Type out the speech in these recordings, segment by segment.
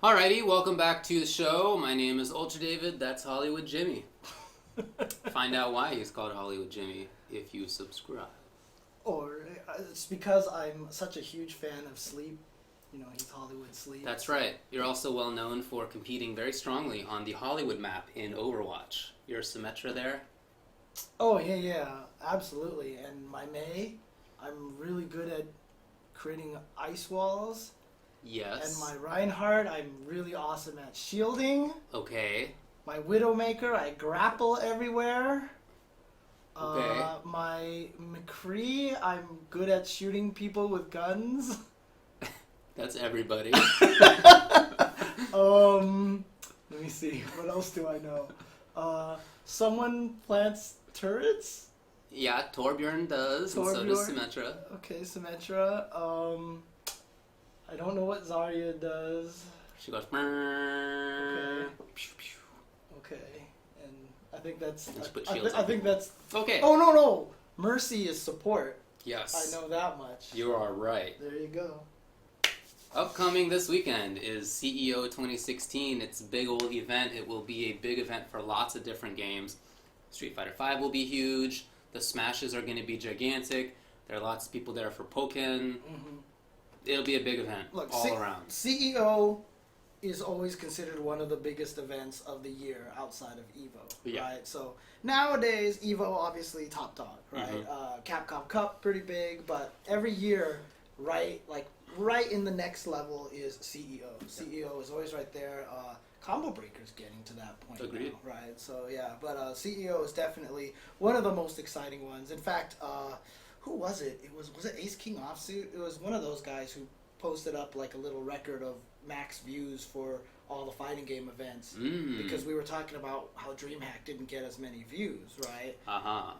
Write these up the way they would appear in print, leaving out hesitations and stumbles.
Alrighty, welcome back to the show. My name is Ultra David. That's Hollywood Jimmy. Find out why he's called Hollywood Jimmy if you subscribe. Or it's because I'm such a huge fan of Sleep. You know, he's Hollywood Sleep. That's right. You're also well known for competing very strongly on the Hollywood map in Overwatch. You're a Symmetra there. Oh, yeah, absolutely. And my Mei, I'm really good at creating ice walls. Yes. And my Reinhardt, I'm really awesome at shielding. Okay. My Widowmaker, I grapple everywhere. Okay. My McCree, I'm good at shooting people with guns. That's everybody. Let me see. What else do I know? Someone plants turrets? Yeah, Torbjorn does, and so does Symmetra. Okay, Symmetra. I don't know what Zarya does. She goes. Okay. Okay, and I think that's. I think that's. Okay. Oh no! Mercy is support. Yes. I know that much. You are right. There you go. Upcoming this weekend is CEO 2016. It's a big old event. It will be a big event for lots of different games. Street Fighter V will be huge. The Smashes are going to be gigantic. There are lots of people there for Pokken. Mm-hmm. It'll be a big event all around. CEO is always considered one of the biggest events of the year outside of EVO, right? So nowadays, EVO obviously top dog, right? Mm-hmm. Capcom Cup pretty big, but every year, right in the next level is CEO. CEO is always right there. Combo Breaker's getting to that point. Agreed. Now, right? So yeah, but CEO is definitely one of the most exciting ones. In fact, who was it? Was it Ace King Offsuit? It was one of those guys who posted up like a little record of max views for all the fighting game events because we were talking about how DreamHack didn't get as many views, right?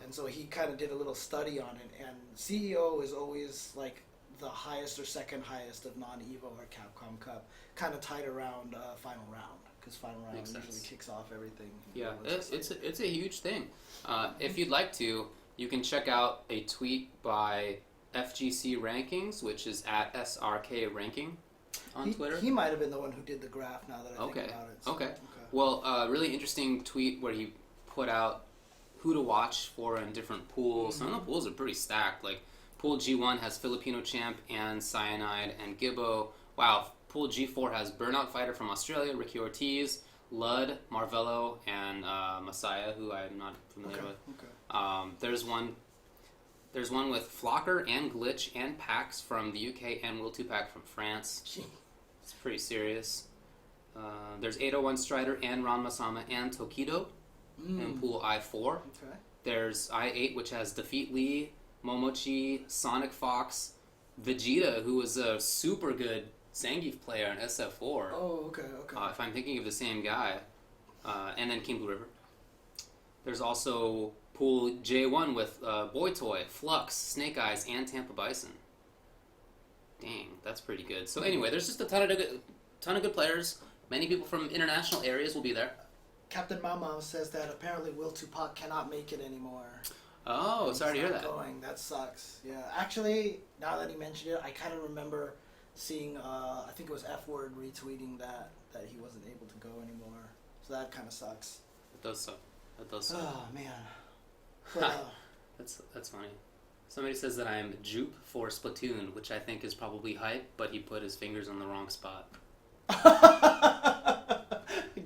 And so he kind of did a little study on it, and CEO is always like the highest or second highest of non-EVO or Capcom Cup, kind of tied around final round, because final round usually kicks off everything. Yeah, it's a huge thing. If you'd like to, you can check out a tweet by FGC Rankings, which is at SRK Ranking on Twitter. He might have been the one who did the graph, now that I think about it. So, okay. Well, really interesting tweet where he put out who to watch for in different pools. Some of the pools are pretty stacked. Like, Pool G1 has Filipino Champ and Cyanide and Gibbo. Wow, Pool G4 has Burnout Fighter from Australia, Ricky Ortiz, Lud, Marvello, and Messiah, who I'm not familiar with. Okay. There's one with Flocker and Glitch and Pax from the UK and Will 2-Pack from France. Gee. It's pretty serious. There's 801 Strider and Ron Masama and Tokido in Pool I4. Okay. There's I8, which has Defeat Lee, Momochi, Sonic Fox, Vegeta, who was a super good Zangief player in SF4. Oh, okay. If I'm thinking of the same guy. And then King Blue River. There's also Pool J1 with Boy Toy, Flux, Snake Eyes, and Tampa Bison. Dang, that's pretty good. So anyway, there's just a ton of good players. Many people from international areas will be there. Captain Mama says that apparently Will Tupac cannot make it anymore. Oh, sorry to hear that. That sucks. Yeah, actually, now that he mentioned it, I kind of remember seeing, I think it was F-Word retweeting that he wasn't able to go anymore. So that kind of sucks. It does suck. Oh, man. But, that's funny. Somebody says that I'm Jupe for Splatoon, which I think is probably hype, but he put his fingers on the wrong spot.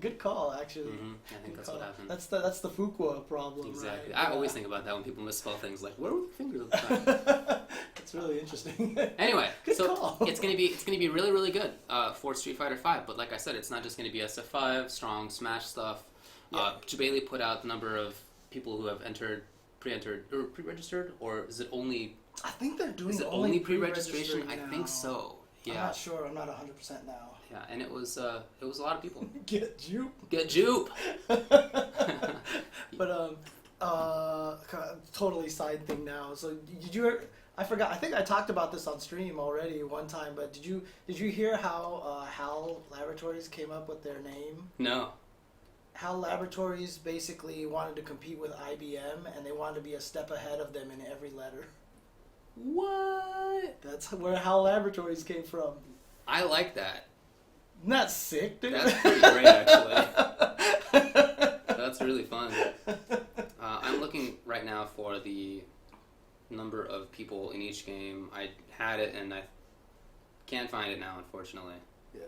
Good call, actually. I think that's what happened. That's the Fuqua problem, exactly. Right? I always think about that when people misspell things. Like, where were the fingers at the time? It's really interesting. Anyway, Good so call. it's gonna be really, really good for Street Fighter V. But like I said, it's not just gonna be SF5, strong Smash stuff. Jabali put out the number of people who have pre-registered, or is it only? I think they're doing only pre-registration. I think so. Yeah. I'm not sure. I'm not 100% now. Yeah, and it was a lot of people. Get Jupe. Get Jupe. But totally side thing now. So did you? I forgot. I think I talked about this on stream already one time. But did you hear how HAL Laboratories came up with their name? No. HAL Laboratories basically wanted to compete with IBM, and they wanted to be a step ahead of them in every letter. What? That's where HAL Laboratories came from. I like that. Isn't that sick, dude? That's pretty great, actually. That's really fun. I'm looking right now for the number of people in each game. I had it, and I can't find it now, unfortunately. Yeah.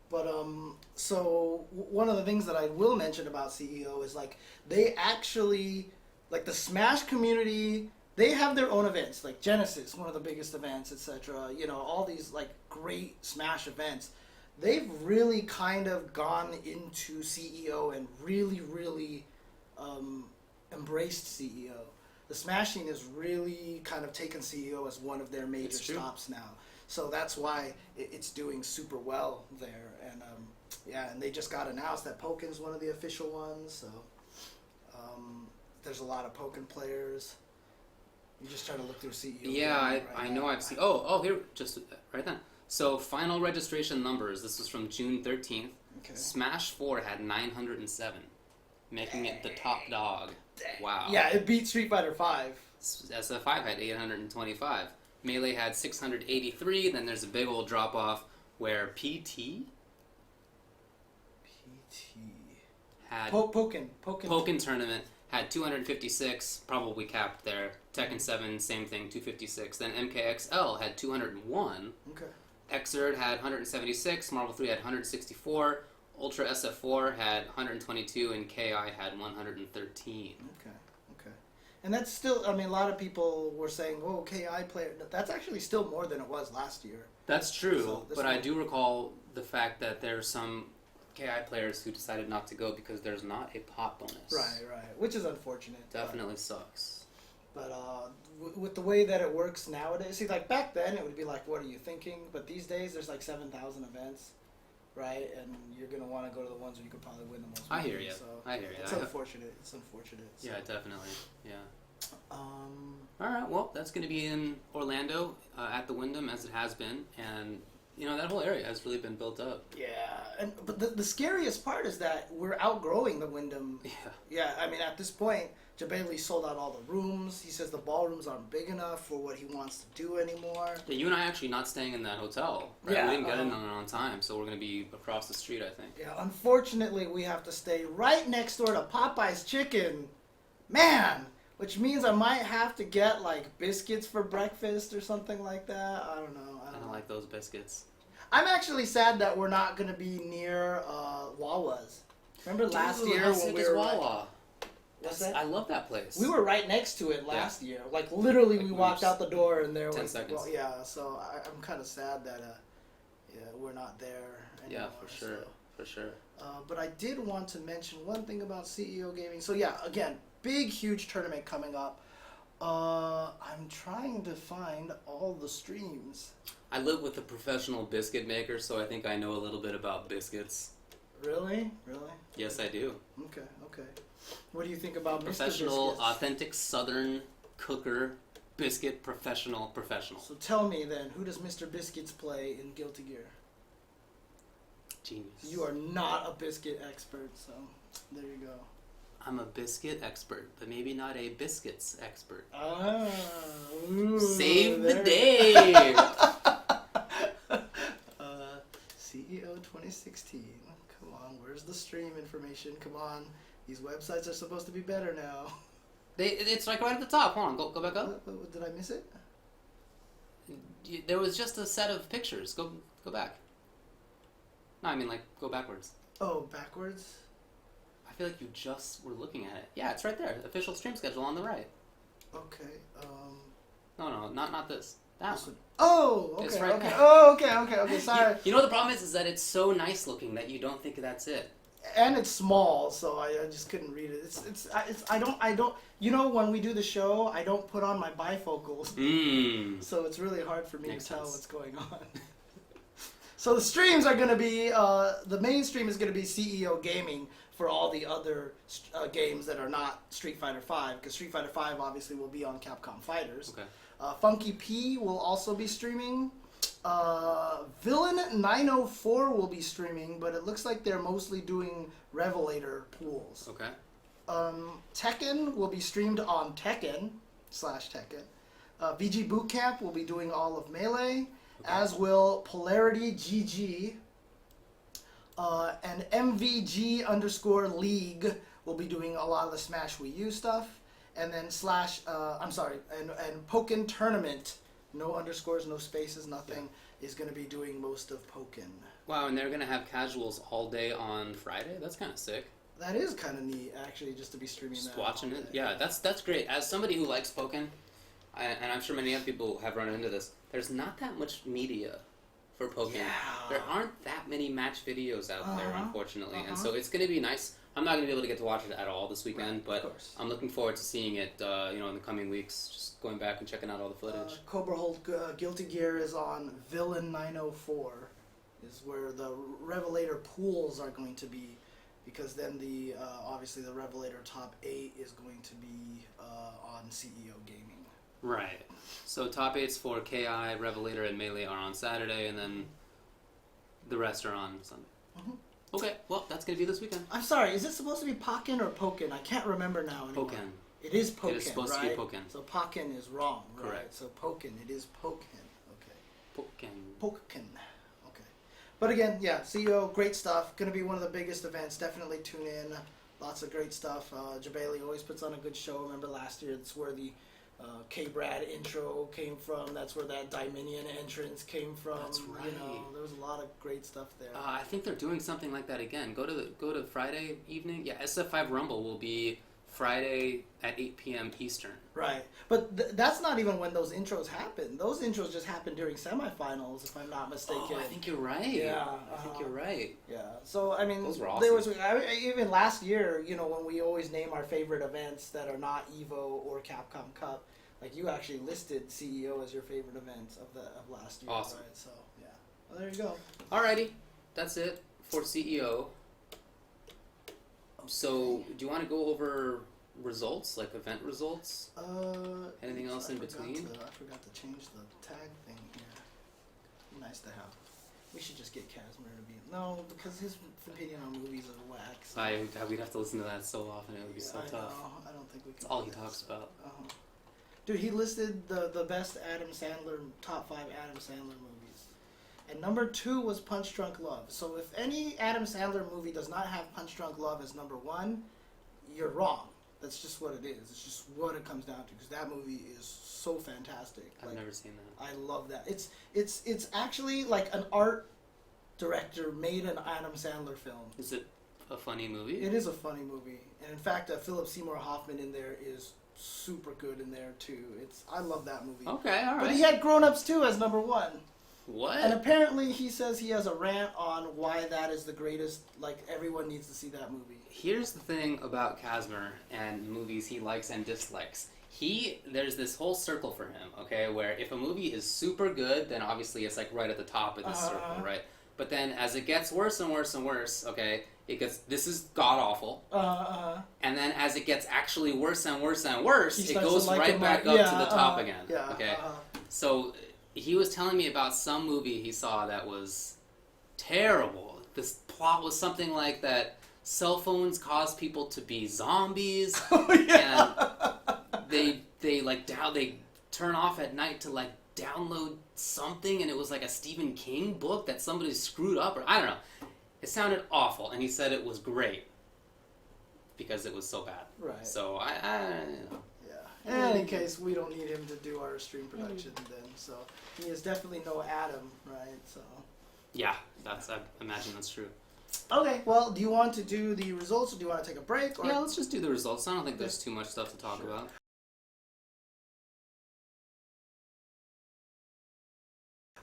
But, so one of the things that I will mention about CEO is, like, they actually, like, the Smash community, they have their own events, like Genesis, one of the biggest events, etc. You know, all these, like, great Smash events. They've really kind of gone into CEO and really embraced CEO. The Smash scene has really kind of taken CEO as one of their major stops now. So that's why it's doing super well there. And and they just got announced that Pokkken's one of the official ones. So there's a lot of Pokken players. You just try to look through CEO. Yeah, I know I've seen. Oh, here, just right then. So final registration numbers. This was from June 13th. Okay. Smash 4 had 907, making it the top dog. Dang. Wow. Yeah, it beat Street Fighter 5. SF5 had 825. Melee had 683. Then there's a big old drop off where PT had Pokken tournament had 256, probably capped there. Tekken 7, same thing, 256. Then MKXL had 201. Okay. Xrd had 176. Marvel 3 had 164. Ultra SF4 had 122, and KI had 113. Okay. And that's still, I mean, a lot of people were saying, oh, KI player, that's actually still more than it was last year. That's true, but I do recall the fact that there's some KI players who decided not to go because there's not a pot bonus. Right, which is unfortunate. Definitely sucks. But with the way that it works nowadays, see, like back then it would be like, what are you thinking? But these days there's like 7,000 events, right? And you're going to want to go to the ones where you could probably win the most money. I hear you. So I hear you. It's unfortunate. So. Yeah, definitely. Yeah. All right, well, that's going to be in Orlando at the Wyndham, as it has been. And, you know, that whole area has really been built up. Yeah, but the scariest part is that we're outgrowing the Wyndham. Yeah, I mean, at this point, Jabali sold out all the rooms. He says the ballrooms aren't big enough for what he wants to do anymore. Yeah, you and I actually not staying in that hotel. Right? Yeah, we didn't get in on time, so we're going to be across the street, I think. Yeah, unfortunately, we have to stay right next door to Popeye's Chicken. Man! Which means I might have to get, like, biscuits for breakfast or something like that. I don't know. I don't like those biscuits. I'm actually sad that we're not going to be near Wawa's. Remember last year when we were... Wawa. That? I love that place. We were right next to it last year. Like, literally, we walked out the door and there was... 10 seconds. Well, yeah, so I'm kind of sad that we're not there anymore. Yeah, for sure. For sure. But I did want to mention one thing about CEO Gaming. So, yeah, again, big, huge tournament coming up. I'm trying to find all the streams. I live with a professional biscuit maker, so I think I know a little bit about biscuits. Really? Yes, I do. Okay. What do you think about professional, Mr. authentic Southern cooker, biscuit professional? So tell me then, who does Mr. Biscuits play in Guilty Gear? Genius. You are not a biscuit expert, so there you go. I'm a biscuit expert, but maybe not a biscuits expert. Save the day! CEO 2016. Come on, where's the stream information? Come on. These websites are supposed to be better now. It's like right at the top. Hold on, go back up. Did I miss it? There was just a set of pictures. Go back. No, I mean like go backwards. Oh, backwards? I feel like you just were looking at it. Yeah, it's right there. Official stream schedule on the right. Okay. No, not this. That one. Oh, okay. It's right okay. there. Oh, okay. Sorry. You know what the problem is that it's so nice looking that you don't think that's it. And it's small, so I just couldn't read it. I don't. You know, when we do the show, I don't put on my bifocals, so it's really hard for me to tell what's going on. So the streams are going to be the main stream is going to be CEO Gaming for all the other games that are not Street Fighter V, because Street Fighter V obviously will be on Capcom Fighters. Okay. Funky P will also be streaming. Villain 904 will be streaming, but it looks like they're mostly doing Revelator pools. Okay. Tekken will be streamed on Tekken/Tekken. VG Bootcamp will be doing all of Melee, as will Polarity GG. And MVG underscore league will be doing a lot of the Smash Wii U stuff. And then and Pokken Tournament, no underscores, no spaces, nothing, is going to be doing most of Pokken. Wow, and they're going to have casuals all day on Friday? That's kind of sick. That is kind of neat, actually, just to be streaming just that. Watching it. Yeah, that's great. As somebody who likes Pokken, and I'm sure many other people have run into this, there's not that much media for Pokken. Yeah. There aren't that many match videos out there, unfortunately. And so it's going to be nice. I'm not going to be able to get to watch it at all this weekend, but I'm looking forward to seeing it, in the coming weeks, just going back and checking out all the footage. Cobra Holt Guilty Gear is on Villain 904, is where the Revelator pools are going to be, because then obviously the Revelator top 8 is going to be on CEO Gaming. Right. So top 8s for KI, Revelator, and Melee are on Saturday, and then the rest are on Sunday. Mm-hmm. Okay, well, that's going to be this weekend. I'm sorry, is it supposed to be Pokken or Pokken? I can't remember now anymore. Pokken. It is Pokken, It is supposed to be Pokken. So Pokken is wrong, right? Correct. So Pokken, it is Pokken. Okay. Pokken. Okay. But again, yeah, CEO, great stuff. Going to be one of the biggest events. Definitely tune in. Lots of great stuff. Jabali always puts on a good show. Remember last year, it's where the K-Brad intro came from. That's where that Dominion entrance came from. That's right. There was a lot of great stuff there. I think they're doing something like that again. Go to Friday evening. Yeah, SF5 Rumble will be Friday at 8 p.m. Eastern. Right. But that's not even when those intros happen. Those intros just happen during semifinals, if I'm not mistaken. Oh, I think you're right. Yeah. I think you're right. Yeah. So, I mean, those were awesome. Even last year, when we always name our favorite events that are not EVO or Capcom Cup, like you actually listed CEO as your favorite event of last year. Awesome. Right? So, yeah. Well, there you go. Alrighty. That's it for CEO. So, do you want to go over results, like event results? Anything else in between? I forgot to change the tag thing here. Nice to have. We should just get Casimir to be... No, because his opinion on movies is whack. So. We'd have to listen to that so often. It would be so tough. Know. I don't think we can. That's all he talks about. Dude, he listed the best top 5 Adam Sandler movies. And number 2 was Punch Drunk Love. So if any Adam Sandler movie does not have Punch Drunk Love as number 1, you're wrong. That's just what it is. It's just what it comes down to, because that movie is so fantastic. I've never seen that. I love that. It's actually like an art director made an Adam Sandler film. Is it a funny movie? It is a funny movie. And in fact, Philip Seymour Hoffman in there is super good in there too. I love that movie. Okay, all right. But he had Grown Ups 2 as number 1. What? And apparently he says he has a rant on why that is the greatest, like everyone needs to see that movie. Here's the thing about Casimir and movies he likes and dislikes. There's this whole circle for him, okay, where if a movie is super good, then obviously it's like right at the top of this circle, right? But then as it gets worse and worse and worse, okay, this is god-awful. And then as it gets actually worse and worse and worse, it goes right back up to the top again, okay? So he was telling me about some movie he saw that was terrible. This plot was something like that cell phones cause people to be zombies, and they turn off at night to like download something, and it was like a Stephen King book that somebody screwed up, or I don't know. It sounded awful, and he said it was great because it was so bad. Right. So I Yeah. In any case, we don't need him to do our stream production then. So he is definitely no Adam, right? So. Yeah, I imagine that's true. Okay, well, do you want to do the results, or do you want to take a break? Or? Yeah, let's just do the results. I don't think there's too much stuff to talk about.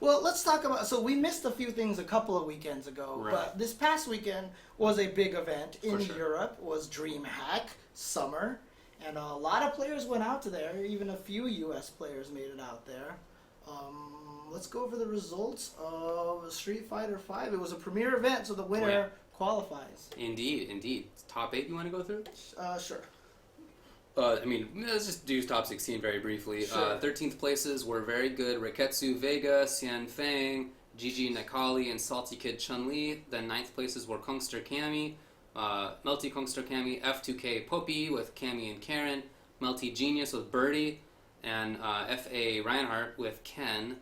Well, let's talk about... So we missed a few things a couple of weekends ago, but this past weekend was a big event in Europe. Was DreamHack Summer, and a lot of players went out to there. Even a few U.S. players made it out there. Let's go over the results of Street Fighter V. It was a premier event, so the winner qualifies. Indeed. Top 8 you want to go through? Sure. Let's just do top 16 very briefly. Sure. 13th places were very good. Riketsu Vega, Xian Fang, Gigi Nakali, and Salty Kid Chun-Li. Then 9th places were Kungster Cammy, Melty Kungster Cammy, F2K Poppy with Cammy and Karen, Melty Genius with Birdie, and F.A. Reinhardt with Ken.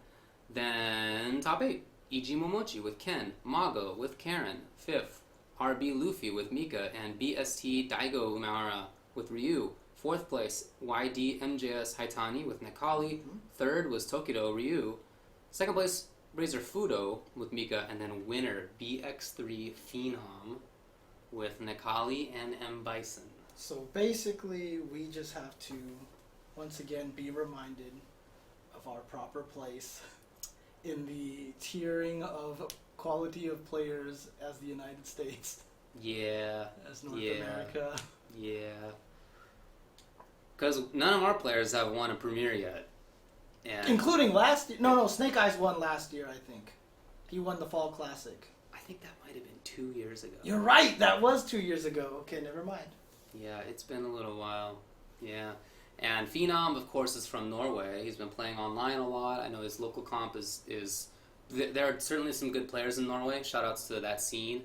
Then top 8. E.G. Momochi with Ken, Mago with Karen, 5th, RB Luffy with Mika, and BST Daigo Umehara with Ryu. 4th place, YD MJS Haitani with Nekali. 3rd was Tokido Ryu. 2nd place, Razor Fudo with Mika, and then winner BX3 Phenom with Nekali and M. Bison. So basically, we just have to, once again, be reminded of our proper place in the tiering of quality of players as the United States. Yeah. As North America. Yeah. Because none of our players have won a Premier yet. And Including last year. No, Snake Eyes won last year, I think. He won the Fall Classic. I think that might have been 2 years ago. You're right, that was 2 years ago. Okay, never mind. Yeah, it's been a little while. Yeah. And Phenom, of course, is from Norway. He's been playing online a lot. I know his local comp is there are certainly some good players in Norway. Shoutouts to that scene.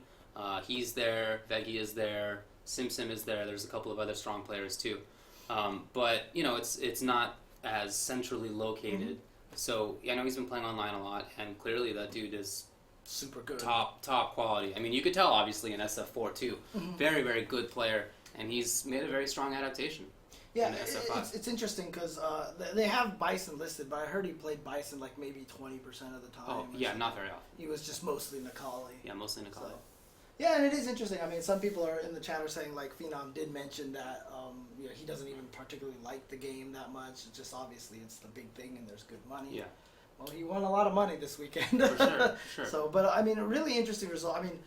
He's there. Veggie is there. Sim is there. There's a couple of other strong players too. But you know, it's not as centrally located. So I know he's been playing online a lot, and clearly that dude is super good. Top quality. I mean, you could tell obviously in SF4 too. Very, very good player, and he's made a very strong adaptation. Yeah, it's interesting because they have Bison listed, but I heard he played Bison like maybe 20% of the time. Oh, yeah, not very often. He was just mostly Nekali. Yeah, mostly Nekali. So, yeah, and it is interesting. I mean, some people are in the chat are saying like Phenom did mention that you know, he doesn't even particularly like the game that much. It's just obviously it's the big thing and there's good money. Yeah. Well, he won a lot of money this weekend. For sure. So, but I mean, a really interesting result. I mean,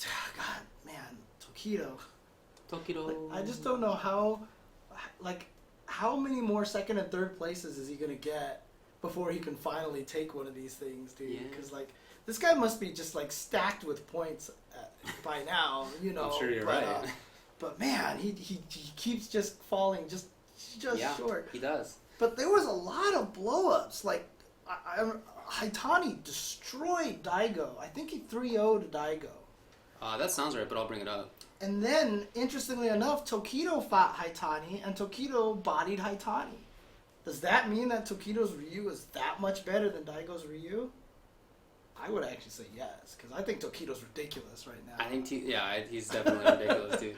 God, man, Tokido. Like, I just don't know how many more second and third places is he gonna get before he can finally take one of these things, dude? Because like this guy must be just like stacked with points by now, you know. I'm sure you're right. But man, he keeps just falling just short. He does. But there was a lot of blow-ups. Like Haitani destroyed Daigo. I think he 3-0'd Daigo. That sounds right, but I'll bring it up. And then, interestingly enough, Tokido fought Haitani, and Tokido bodied Haitani. Does that mean that Tokido's Ryu is that much better than Daigo's Ryu? I would actually say yes, because I think Tokido's ridiculous right now. I think, he's definitely ridiculous, dude.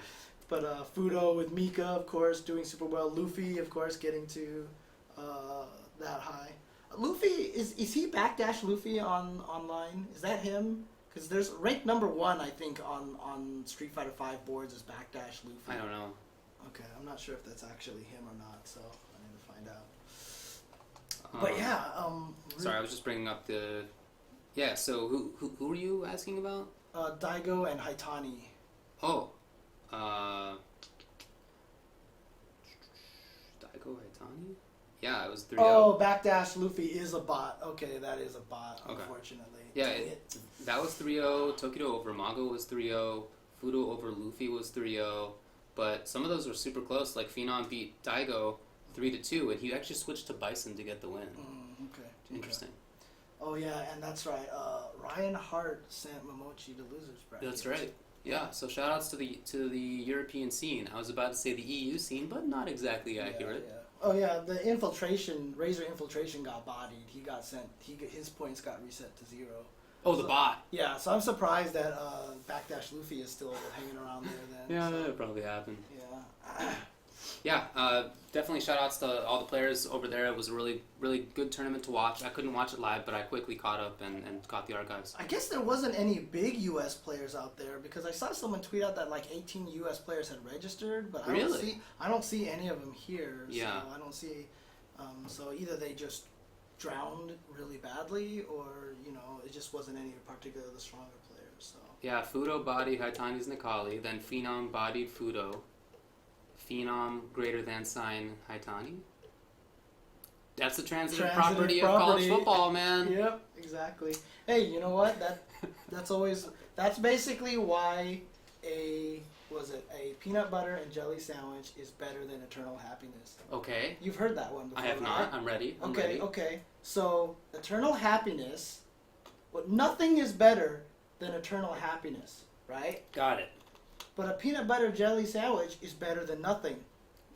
But Fudo with Mika, of course, doing super well. Luffy, of course, getting to that high. Luffy, is he Backdash Luffy online? Is that him? Because there's ranked number 1, I think, on Street Fighter V boards is Backdash Luffy. I don't know. Okay, I'm not sure if that's actually him or not, so I need to find out. But yeah, sorry, I was just bringing up the. Yeah, so who were you asking about? Daigo and Haitani. Oh, Daigo Haitani. Yeah, it was 3-0. Oh, Backdash Luffy is a bot. Okay, that is a bot, okay. Unfortunately. Yeah, that was 3-0. Tokido over Mago was 3-0. Fudo over Luffy was 3-0. But some of those were super close. Like Phenom beat Daigo 3-2, and he actually switched to Bison to get the win. Okay. Interesting. Oh yeah, and that's right. Ryan Hart sent Momochi to losers bracket. That's right. Yeah. So shout outs to the European scene. I was about to say the EU scene, but not exactly accurate. Yeah. Oh yeah, the Razor infiltration got bodied. He got sent. His points got reset to 0. Oh, the bot. Yeah, so I'm surprised that Backdash Luffy is still hanging around there. Then. Yeah, so. that probably happened. Yeah. Yeah, definitely shout outs to all the players over there. It was a really, really good tournament to watch. I couldn't watch it live, but I quickly caught up and caught the archives. I guess there wasn't any big U.S. players out there because I saw someone tweet out that like 18 U.S. players had registered, but I don't see any of them here. Yeah. So I don't see. So either they just drowned really badly, or you know, it just wasn't any particularly the stronger players. So. Yeah, Fudo bodied Haitani's Nekali, then Phenom bodied Fudo. Phenom greater than sign Haitani. That's the transitive property of college football, man. Yep, exactly. Hey, you know what? That's basically why a peanut butter and jelly sandwich is better than eternal happiness. Okay. You've heard that one before. I have not. I'm ready. Okay. So eternal happiness, nothing is better than eternal happiness, right? Got it. But a peanut butter jelly sandwich is better than nothing.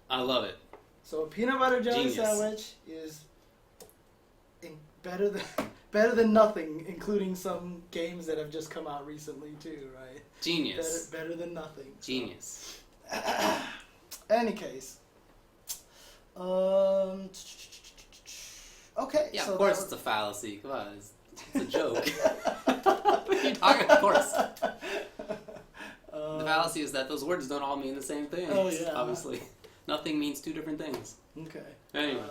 I love it. So a peanut butter jelly Genius. sandwich is better than Better than nothing, including some games that have just come out recently too, right? Genius. Better than nothing. Genius. So. Any case. Okay. Yeah, so of course it's a fallacy. Come on, it's a joke. What are you talking? Of course. The fallacy is that those words don't all mean the same thing. Oh, yeah. Obviously, nothing means two different things. Okay. Anyway.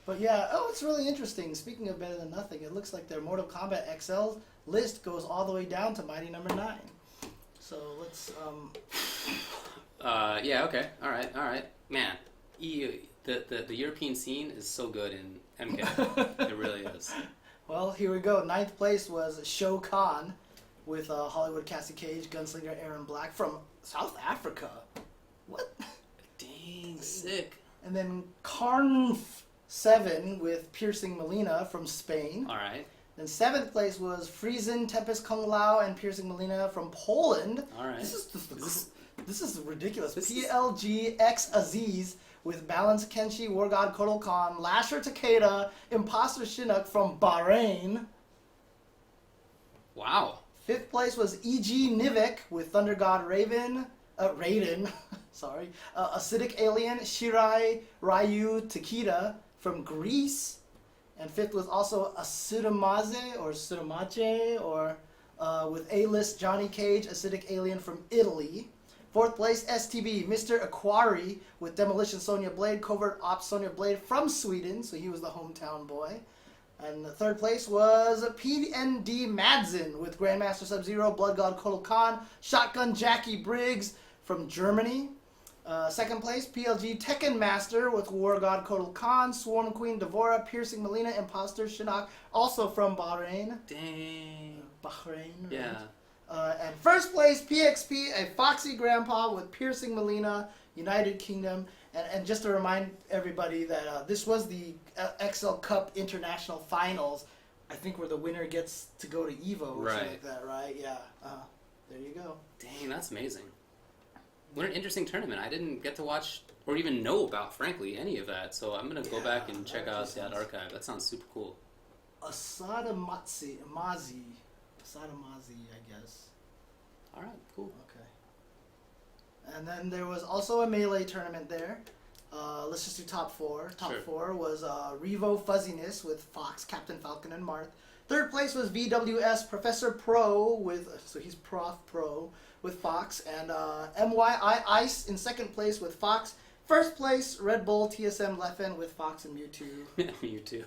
But yeah, it's really interesting. Speaking of better than nothing, it looks like their Mortal Kombat XL list goes all the way down to Mighty Number 9. So let's. Yeah. Okay. All right. Man, the European scene is so good in MK. It really is. Well, here we go. 9th place was Shao Kahn with Hollywood Cassie Cage, Gunslinger Aaron Black from South Africa. What? Dang, sick. And then Karnf 7 with Piercing Molina from Spain. All right. Then 7th place was Friesen, Tempest Kung Lao, and Piercing Molina from Poland. All right. This is ridiculous. PLG X Aziz with Balance Kenshi, War God Kotal Khan, Lasher Takeda, Imposter Shinnok from Bahrain. Wow. 5th place was E.G. Nivek with Thunder God Raiden, sorry, Acidic Alien, Shirai Ryu Takeda from Greece. And 5th was also Acidomaze or Cidomache with A-list Johnny Cage, Acidic Alien from Italy. 4th place, STB, Mr. Aquari with Demolition Sonya Blade, Covert Ops Sonya Blade from Sweden, so he was the hometown boy. And the 3rd place was PND Madsen with Grandmaster Sub-Zero, Blood God Kotal Khan, Shotgun Jackie Briggs from Germany. 2nd place, PLG Tekken Master with War God Kotal Khan, Swarm Queen Devora, Piercing Molina, Imposter Shinnok, also from Bahrain. Dang. Bahrain, right? Yeah. And 1st place, PXP, a Foxy Grandpa with Piercing Molina, United Kingdom. And just to remind everybody that this was the XL Cup International Finals, I think where the winner gets to go to EVO or something like that, right? Yeah. There you go. Dang, that's amazing. What an interesting tournament. I didn't get to watch or even know about, frankly, any of that. So I'm going to go back and check out that archive. That sounds super cool. Asadamazi, I guess. All right, cool. Okay. And then there was also a Melee tournament there. Let's just do top 4. Top 4 was Revo Fuzziness with Fox, Captain Falcon, and Marth. 3rd place was VWS Professor Pro so he's Prof Pro with Fox, and MYI Ice in 2nd place with Fox. 1st place, Red Bull TSM Leffen with Fox and Mewtwo. Mewtwo.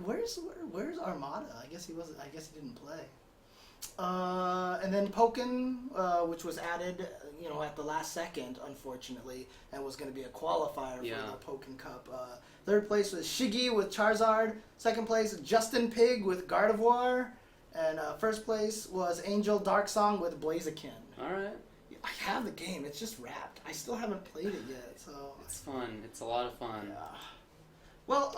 Where's Armada? I guess he didn't play. And then Pokken, which was added, at the last second, unfortunately, and was going to be a qualifier for the Pokken Cup. 3rd place was Shiggy with Charizard. 2nd place, Justin Pig with Gardevoir. And 1st place was Angel Darksong with Blaziken. All right. I have the game. It's just wrapped. I still haven't played it yet. So it's fun. It's a lot of fun. Yeah. Well,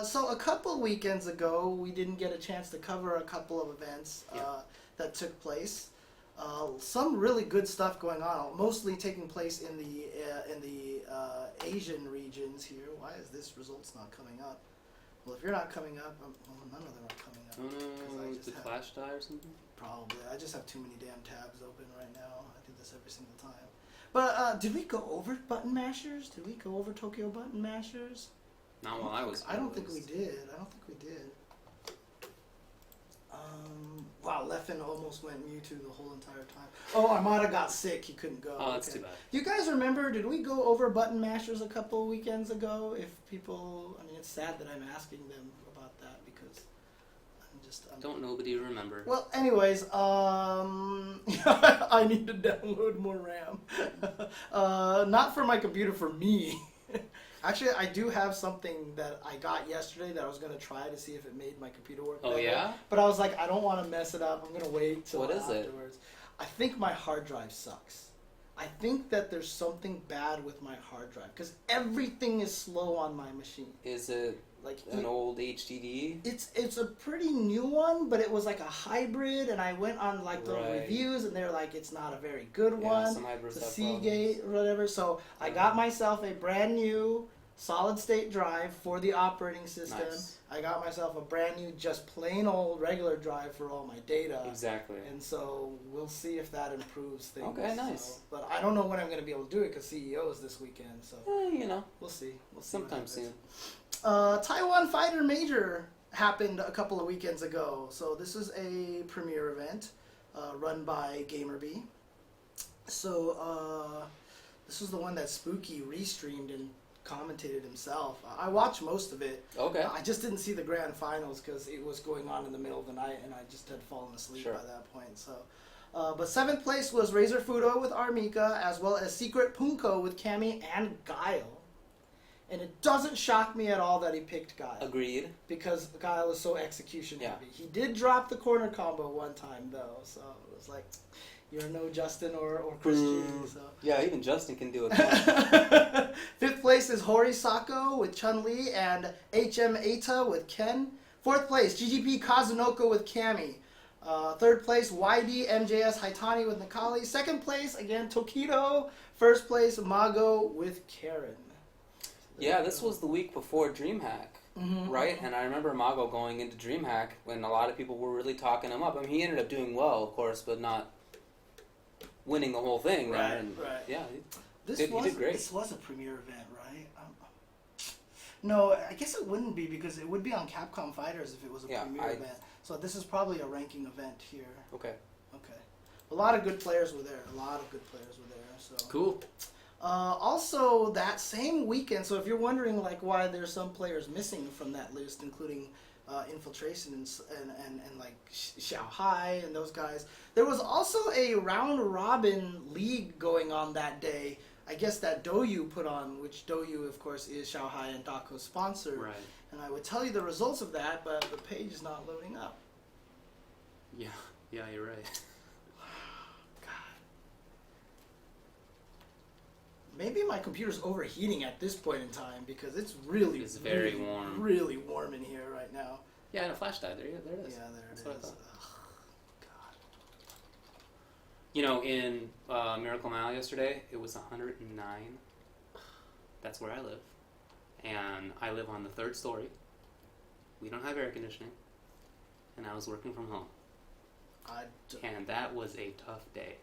so a couple weekends ago, we didn't get a chance to cover a couple of events that took place. Some really good stuff going on, mostly taking place in the Asian regions here. Why is this results not coming up? Well, if you're not coming up, none of them are coming up. Did Flash die or something? Probably. I just have too many damn tabs open right now. I do this every single time. But did we go over button mashers? Did we go over Tokyo button mashers? Not while I was. I don't think we did. Wow, Leffen almost went Mewtwo the whole entire time. Oh, Armada got sick. He couldn't go. Oh, that's too bad. Do you guys remember, did we go over button mashers a couple weekends ago? If people, it's sad that I'm asking them about that because don't nobody remember. Well, anyways, I need to download more RAM. Not for my computer, for me. Actually, I do have something that I got yesterday that I was going to try to see if it made my computer work better. Oh, yeah? But I was like, I don't want to mess it up. I'm going to wait till afterwards. What is it? I think my hard drive sucks. I think that there's something bad with my hard drive because everything is slow on my machine. Is it like an old HDD? It's a pretty new one, but it was like a hybrid, and I went on like the reviews, and they're like, it's not a very good one. Some hybrids the have Seagate or whatever. So I got myself a brand new solid state drive for the operating system. Nice. I got myself a brand new, just plain old regular drive for all my data. Exactly. And so we'll see if that improves things. Okay, nice. So, but I don't know when I'm going to be able to do it because CEO is this weekend. So we'll see. We'll see. Sometime soon. Taiwan Fighter Major happened a couple of weekends ago. So this is a premiere event run by GamerBee. So this was the one that Spooky restreamed and commentated himself. I watched most of it. Okay. I just didn't see the grand finals because it was going on in the middle of the night and I just had fallen asleep by that point. So, but 7th place was Razor Fudo with Armika, as well as Secret Punko with Cammy and Guile. And it doesn't shock me at all that he picked Guile. Agreed. Because Guile is so execution heavy. Yeah. He did drop the corner combo one time though, so it was like, you're no Justin or Christian. So. Yeah, even Justin can do it. 5th place is Hori Sako with Chun-Li and HM Eita with Ken. 4th place, GGP Kazunoko with Cammy. 3rd place, YD MJS Haitani with Nakali. 2nd place, again, Tokido. 1st place, Mago with Karen. Yeah, this was the week before DreamHack, right? And I remember Mago going into DreamHack when a lot of people were really talking him up. I mean, he ended up doing well, of course, but not winning the whole thing. Right, and right. Yeah, He did great. This was a premiere event, right? No, I guess it wouldn't be because it would be on Capcom Fighters if it was a premiere event. So this is probably a ranking event here. Okay. A lot of good players were there. So Cool. Also, that same weekend, so if you're wondering like why there's some players missing from that list, including Infiltration and like Xiao Hai and those guys, there was also a round-robin league going on that day. I guess that Douyu put on, which Douyu, of course, is Xiao Hai and Dako's sponsor. Right. And I would tell you the results of that, but the page is not loading up. Yeah, you're right. Maybe my computer's overheating at this point in time because it's really, very warm. Really warm in here right now. Yeah, and a flash died. There it is. Yeah, there That's it what I is. thought. God. You know, in Miracle Mile yesterday, it was 109. That's where I live. And I live on the 3rd story. We don't have air conditioning. And I was working from home. And that was a tough day.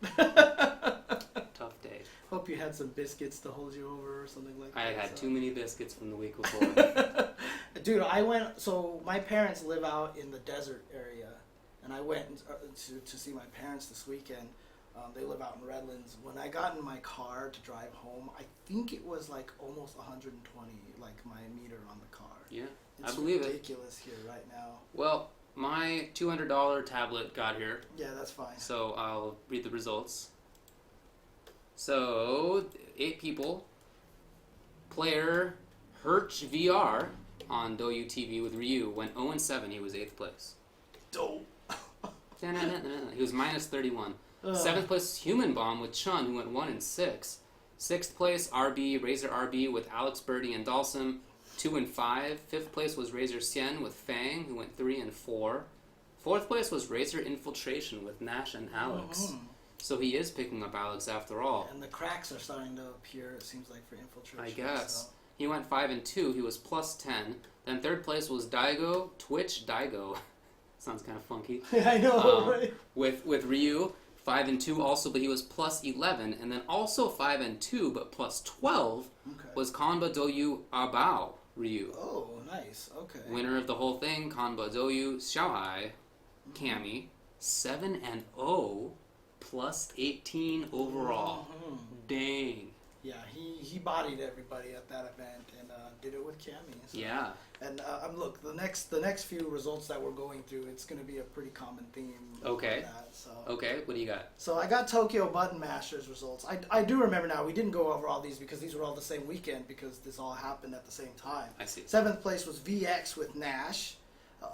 Tough day. Hope you had some biscuits to hold you over or something like that. I had too many biscuits from the week before. Dude, so my parents live out in the desert area, and I went to see my parents this weekend. They live out in Redlands. When I got in my car to drive home, I think it was like almost 120, like my meter on the car. Yeah, it's I believe it. It's ridiculous here right now. Well, my $200 tablet got here. Yeah, that's fine. So I'll read the results. So, 8 people. Player Herch VR on Douyu TV with Ryu went 0-7. He was 8th place. Dope. He was minus 31. 7th place Human Bomb with Chun, who went 1-6. 6th place RB, Razor RB with Alex Birdie and Dalsum, 2-5. 5th place was Razor Sien with Fang, who went 3-4. 4th place was Razor Infiltration with Nash and Alex. So he is picking up Alex after all. And the cracks are starting to appear, it seems like, for Infiltration. I guess. So. He went 5-2. He was plus 10. Then 3rd place was Daigo, Twitch Daigo. Sounds kind of funky. I know, right? With Ryu, 5-2 also, but he was plus 11. And then also 5-2, but plus 12 was Kanba Douyu Abao Ryu. Oh, nice. Okay. Winner of the whole thing, Kanba Douyu Xiaohai, Cammy, 7-0. Plus 18 overall. Dang. Yeah, he bodied everybody at that event and did it with Cammy. So. Yeah. And look, the next few results that we're going through, it's going to be a pretty common theme. Okay. That, so. Okay, what do you got? So I got Tokyo Button Masters results. I do remember now, we didn't go over all these because these were all the same weekend because this all happened at the same time. I see. 7th place was VX with Nash.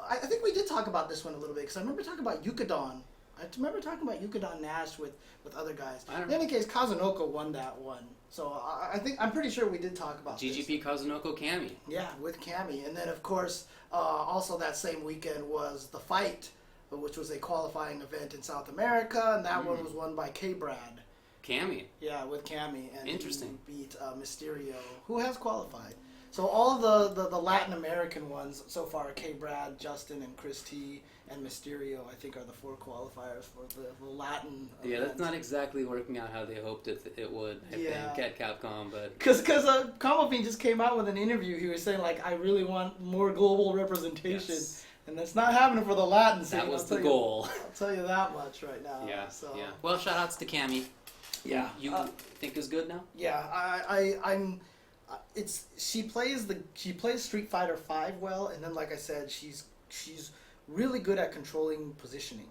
I think we did talk about this one a little bit because I remember talking about Yukadon. I remember talking about Yukadon Nash with other guys. In any case, Kazunoko won that one. So I'm pretty sure we did talk about GGP this. Kazunoko Cammy. Yeah, with Cammy. And then, of course, also that same weekend was The Fight, which was a qualifying event in South America, and that one was won by K-Brad. Cammy. Yeah, with Cammy. And interesting. He beat Mysterio, who has qualified. So all the Latin American ones so far, K. Brad, Justin, and Chris T, and Mysterio, I think are the 4 qualifiers for the Latin. Yeah, event. that's not exactly working out how they hoped it would. I think at Capcom, but because Combo Fiend just came out with an interview. He was saying like, I really want more global representation, and that's not happening for the Latin scene. That was the goal. I'll tell you that much right now. Yeah. So. Yeah. Well, shout outs to Cammy. Yeah. You think is good now? Yeah, I'm. She plays Street Fighter V well, and then like I said, she's really good at controlling positioning.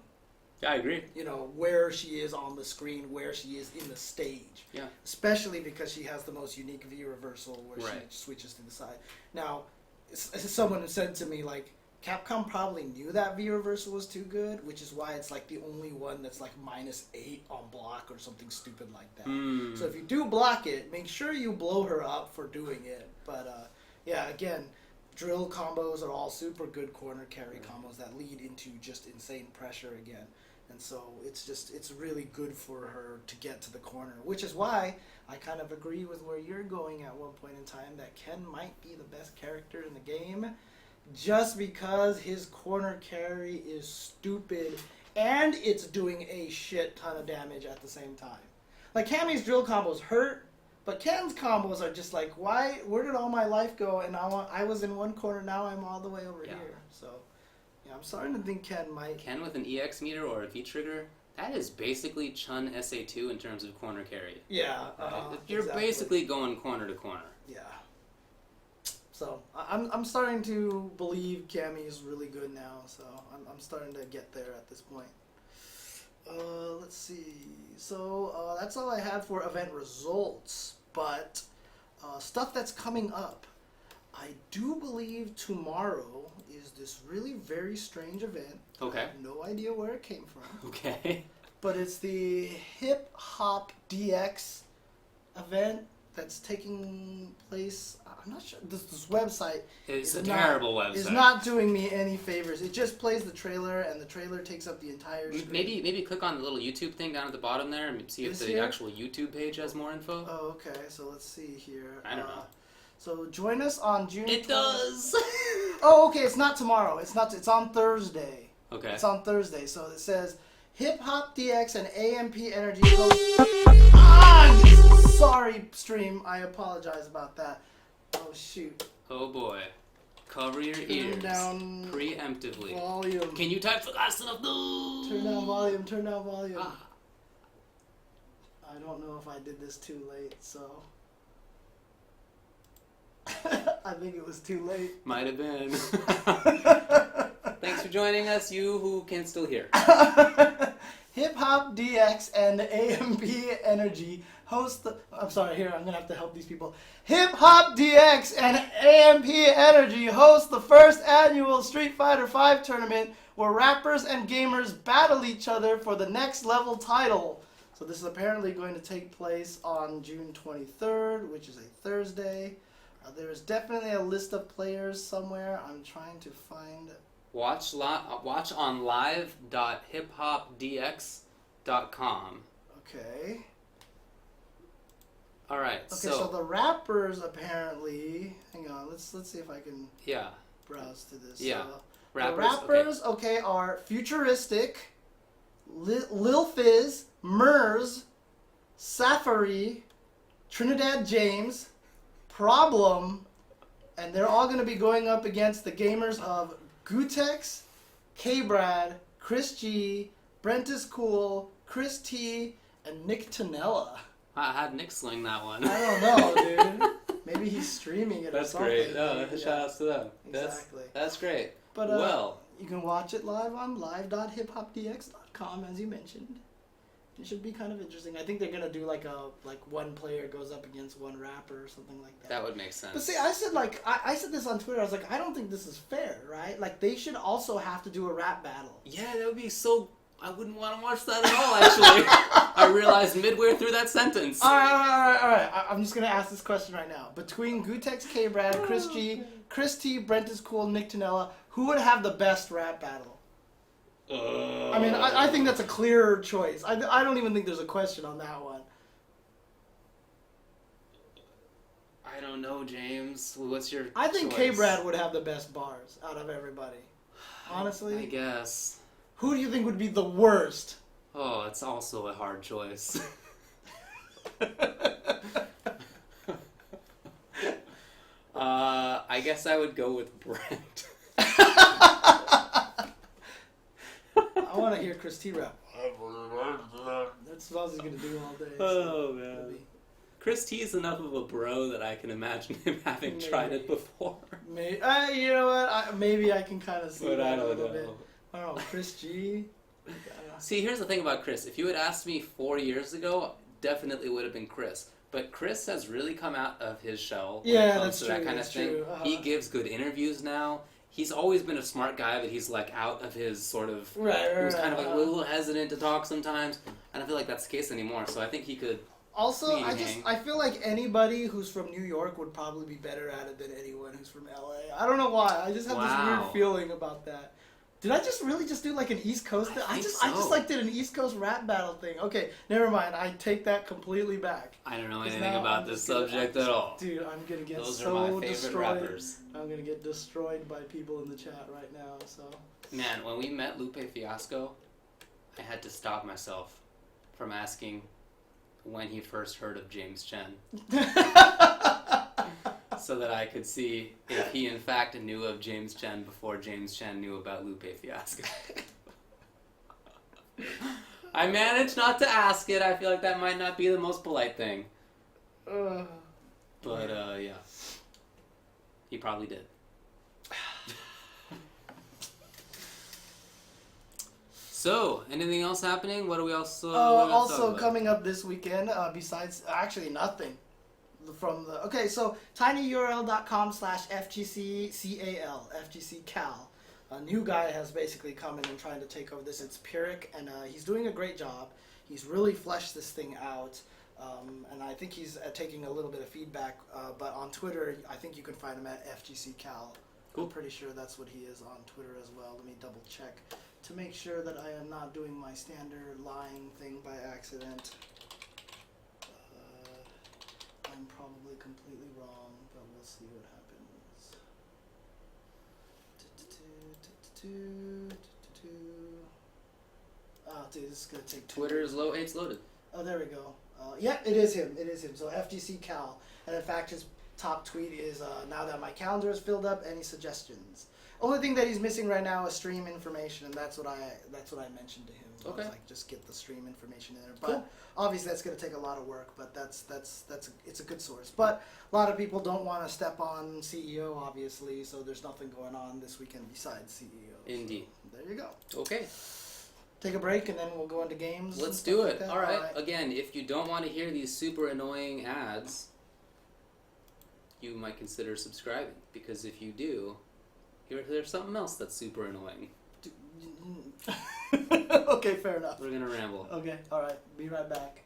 Yeah, I agree. You know, where she is on the screen, where she is in the stage. Yeah. Especially because she has the most unique V reversal where she switches to the side. Now, someone said to me like, Capcom probably knew that V reversal was too good, which is why it's like the only one that's like -8 on block or something stupid like that. So if you do block it, make sure you blow her up for doing it. But yeah, again, drill combos are all super good corner carry combos that lead into just insane pressure again. And so it's really good for her to get to the corner, which is why I kind of agree with where you're going at one point in time that Ken might be the best character in the game. Just because his corner carry is stupid and it's doing a shit ton of damage at the same time. Like, Cammy's drill combos hurt, but Ken's combos are just like, where did all my life go? And I was in one corner, now I'm all the way over here. So, yeah, I'm starting to think Ken might... Ken with an EX meter or a V-trigger, that is basically Chun SA2 in terms of corner carry. Yeah. You're basically going corner to corner. Yeah. So I'm starting to believe Cammy is really good now. So I'm starting to get there at this point. Let's see. So that's all I had for event results. But stuff that's coming up. I do believe tomorrow is this really very strange event. Okay. I have no idea where it came from. Okay. But it's the Hip Hop DX event that's taking place. I'm not sure. This website It's a terrible website. It's not doing me any favors. It just plays the trailer, and the trailer takes up the entire screen. Maybe click on the little YouTube thing down at the bottom there and see if the actual YouTube page has more info. Oh, okay. So let's see here. I don't know. So join us on June. It does. Oh, okay. It's not tomorrow. It's not. It's on Thursday. Okay. It's on Thursday. So it says Hip Hop DX and AMP Energy. Sorry, stream. I apologize about that. Oh, shoot. Oh, boy. Cover your ears. Down preemptively. Volume. Can you type fast enough? No. Turn down volume. Turn down volume. Ah. I don't know if I did this too late, so... I think it was too late. Might have been. Thanks for joining us, you who can still hear. Hip Hop DX and AMP Energy host the... I'm sorry, here, I'm going to have to help these people. Hip Hop DX and AMP Energy host the first annual Street Fighter V tournament where rappers and gamers battle each other for the next level title. So this is apparently going to take place on June 23rd, which is a Thursday. There is definitely a list of players somewhere. I'm trying to find... Watch on live.hiphopdx.com. Okay. All right. Okay, so the rappers apparently... Hang on, let's see if I can browse to this. Yeah. The rappers, okay, are Futuristic, Lil Fizz, Murs, Safari, Trinidad James, Problem, and they're all going to be going up against the gamers of Gutex, K-Brad, Chris G, Brent is Cool, Chris T, and Nick Tanella. I had Nick sling that one. I don't know, dude. Maybe he's streaming it or something. That's great. No, shout outs to them. Exactly. That's great. But well, you can watch it live on live.hiphopdx.com, as you mentioned. It should be kind of interesting. I think they're gonna do like one player goes up against one rapper or something like that. That would make sense. But see, I said I said this on Twitter. I was like, I don't think this is fair, right? Like they should also have to do a rap battle. Yeah, that would be so. I wouldn't want to watch that at all. Actually, I realized midway through that sentence. All right. I'm just gonna ask this question right now. Between Gutex, K-Brad, Chris G, Chris T, Brent is Cool, Nick Tanella, who would have the best rap battle? I mean, I think that's a clear choice. I don't even think there's a question on that one. I I don't know, James. What's your I think choice? K-Brad would have the best bars out of everybody. Honestly. I guess. Who do you think would be the worst? Oh, it's also a hard choice. I guess I would go with Brent. I want to hear Chris T rap. That's what I was going to do all day. Oh, man. Chris T is enough of a bro that I can imagine him having tried it before. Maybe, you know what? Maybe I can kind of see But that I a don't little know. bit. I don't know. Chris G. See, here's the thing about Chris. If you had asked me 4 years ago, definitely would have been Chris. But Chris has really come out of his shell when it comes to that kind of thing. He gives good interviews now. He's always been a smart guy, but he's like out of his sort of... He was kind of like a little hesitant to talk sometimes. I don't feel like that's the case anymore, so I think he could... Also, I feel like anybody who's from New York would probably be better at it than anyone who's from LA. I don't know why. I just have this weird feeling about that. Did I just really just do like an East Coast thing? I just like did an East Coast rap battle thing. Okay, never mind. I take that completely back. I don't know anything about this subject at all. Dude, I'm gonna get Those so are my favorite destroyed. rappers. I'm gonna get destroyed by people in the chat right now. So. Man, when we met Lupe Fiasco, I had to stop myself from asking when he first heard of James Chen. So that I could see if he in fact knew of James Chen before James Chen knew about Lupe Fiasco. I managed not to ask it. I feel like that might not be the most polite thing. But, yeah. He probably did. So, anything else happening? What are we also... also coming up this weekend, besides... Actually, nothing. From the... Okay, so tinyurl.com/FGCCAL, FGCCal. A new guy has basically come in and trying to take over this. It's Pyrrhic, and he's doing a great job. He's really fleshed this thing out. And I think he's taking a little bit of feedback. But on Twitter, I think you can find him at FGCCal. Cool. I'm pretty sure that's what he is on Twitter as well. Let me double check to make sure that I am not doing my standard lying thing by accident. I'm probably completely wrong, but we'll see what happens. Oh, dude, this is going to take Twitter is low. It's loaded. Oh, there we go. Yeah, it is him. It is him. So FGC Cal. And in fact, his top tweet is, now that my calendar is filled up, any suggestions? Only thing that he's missing right now is stream information, and that's what I mentioned to him. Okay. I was like, just get the stream information in there. But cool. Obviously that's going to take a lot of work, but it's a good source. But a lot of people don't want to step on CEO, obviously, so there's nothing going on this weekend besides CEO. Indeed. So there you go. Okay. Take a break and then we'll go into games. Let's do it. Like All right. Again, if you don't want to hear these super annoying ads, you might consider subscribing, because if you do, there's something else that's super annoying. Okay, fair enough. We're gonna ramble. Okay, all right. Be right back.